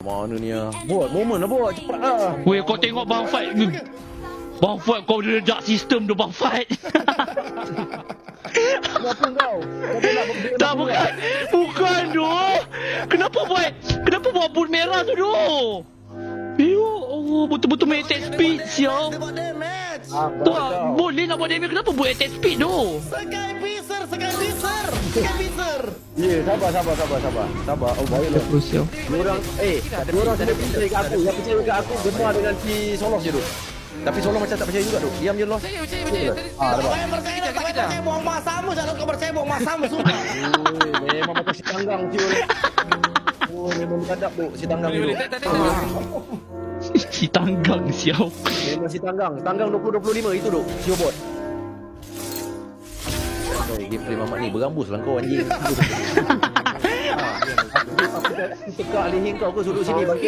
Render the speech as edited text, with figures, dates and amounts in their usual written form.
Mana ni ah? Bot, moment lah bot. Cepat lah. Weh, kau tengok Bang Fight. Bang Fight kau rejak sistem tu Bang Fight. Kenapa kau? Tak, bukan doh. Kenapa buat boot merah tu doh? Ya Allah, betul-betul main attack speed sial. Tak, boleh nak buat damage, kenapa buat attack speed doh? Sky Pisser. Ya, sabar. Oh, baiklah. Terus sial. Diorang, diorang tak ada percaya kat aku. Yang percaya kat aku gemar dengan si Solos je tu. Tapi Solos macam tak percaya juga tu. Diam je Los. Percaya. Tak percaya buang masa sama je. Kau percaya buang masa sama sumpah. Memang macam si tanggang siul. Oh, memang berkadap tu si tanggang tu. Si tanggang sial. Memang si tanggang. Tanggang 2025 itu tu. Siobot. Gameplay Mamat ni berambus lah kau anjing. Aku tekak leher kau ke sudut sini bangkit.